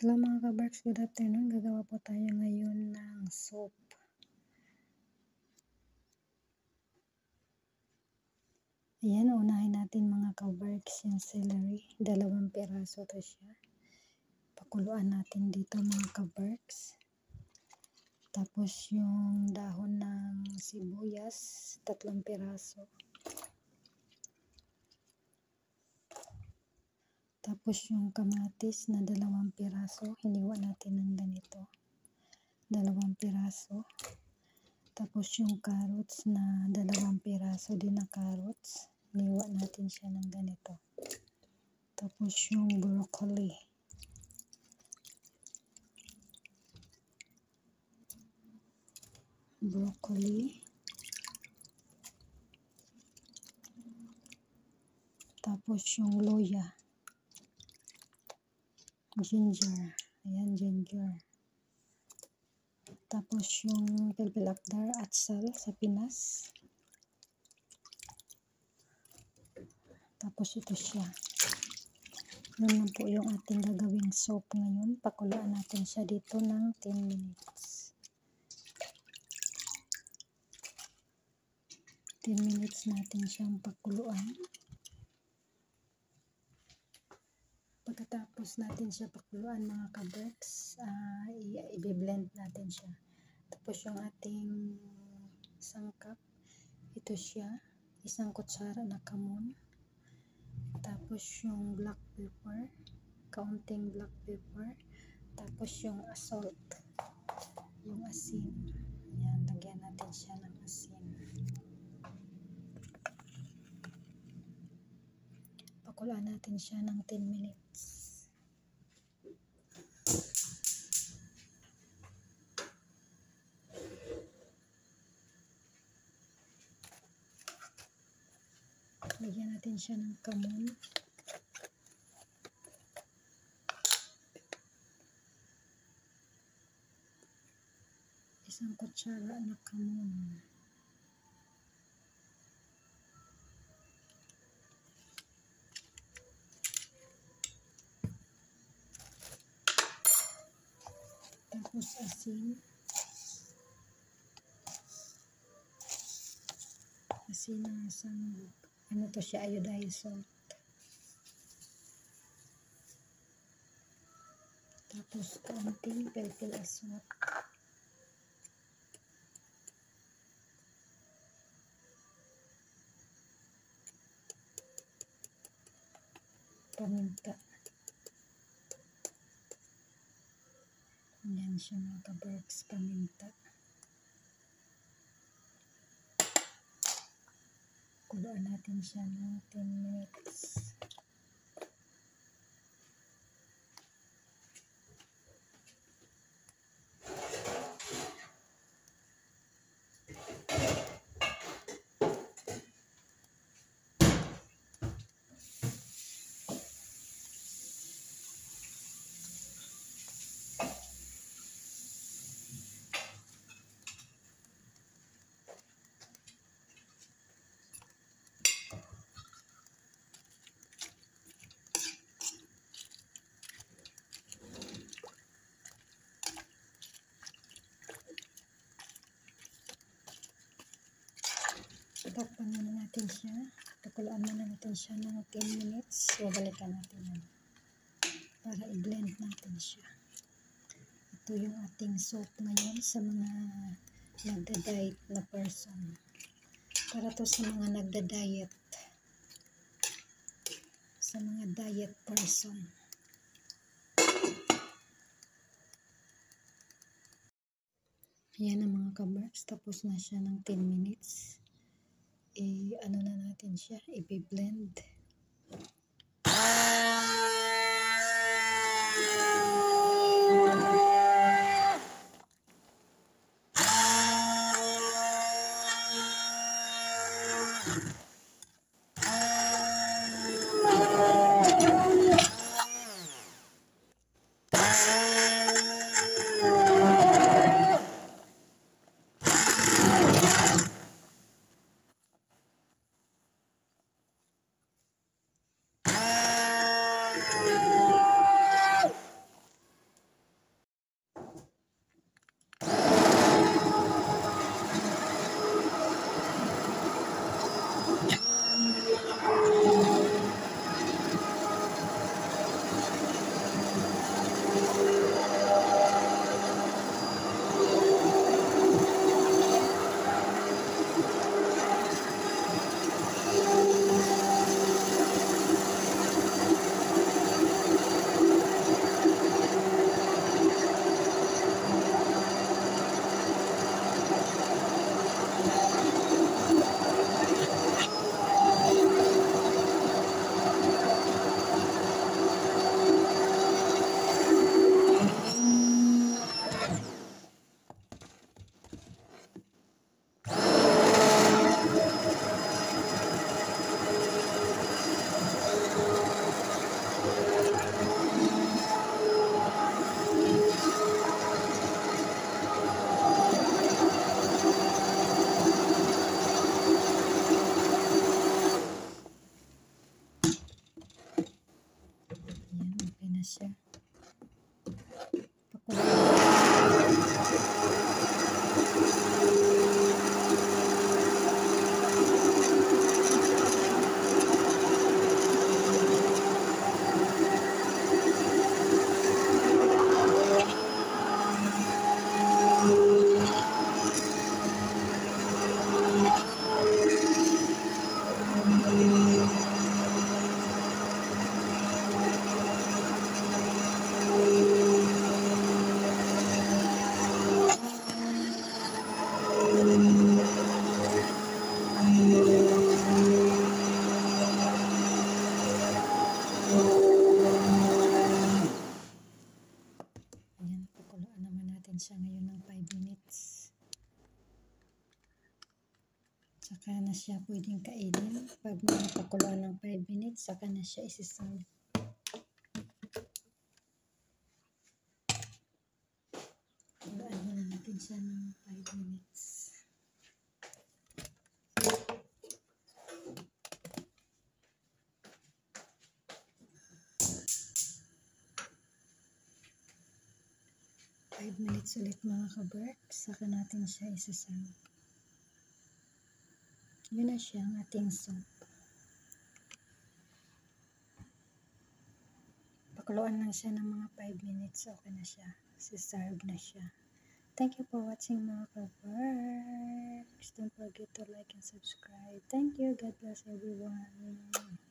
Hello mga ka-Berks, good afternoon. Gagawa po tayo ngayon ng soap. Ayan, unahin natin mga ka-Berks yung celery. 2 piraso to siya. Pakuluan natin dito mga ka-Berks. Tapos yung dahon ng sibuyas, 3 piraso. Tapos yung kamatis na 2 piraso, hiniwa natin ng ganito. 2 piraso. Tapos yung carrots na 2 piraso din na carrots, hiniwa natin siya ng ganito. Tapos yung broccoli. Tapos yung loya. Ginger. Ayan, ginger. Tapos yung pilpil akdar at sal sa Pinas. Tapos ito siya. Yun lang po yung ating gagawing soap ngayon. Pakuluan natin siya dito ng 10 minutes. 10 minutes natin siyang pakuluan. Pagkatapos natin siya pakuluan mga ka-Berks, i-blend natin siya. Tapos yung ating sangkap, ito siya, 1 kutsara na kamon. Tapos yung black pepper, kaunting black pepper. Tapos yung salt, yung asin. Ayan, lagyan natin siya ng asin. Pakuluan natin siya ng 10 minutes. Lagyan natin siya ng kamon. Isang kutsara na kamon. Tapos asin. Asin na isang, ano to siya, iodized salt. Tapos kaunting pilpil aswad. Paminta. Yan siya mga ka-Berks, paminta. Kuluan natin siya ng 10 minutes. Takpan muna natin siya. Pakuluan muna natin siya ng 10 minutes. So, balikan natin yan. Para i-blend natin siya. Ito yung ating soap ngayon sa mga nagda-diet na person. Para to sa mga nagda-diet. Sa mga diet person. Ayan ang mga ka-Berks. Tapos na siya ng 10 minutes. Ano na natin siya, i-blend. siya. Ayan, pakuluan naman natin siya ngayon ng 5 minutes. Saka na siya pwedeng kainin. Pag napakuluan ng 5 minutes, saka na siya isiserve. Pakuluan muna natin siya ng 5 minutes. Minutes ulit mga kaberk, saka natin siya isaserve. Yun na siya ang ating soup. Pakuluan lang siya ng mga 5 minutes, okay na siya. Siserve na siya. Thank you for watching mga kaberks. Don't forget to like and subscribe. Thank you. God bless everyone.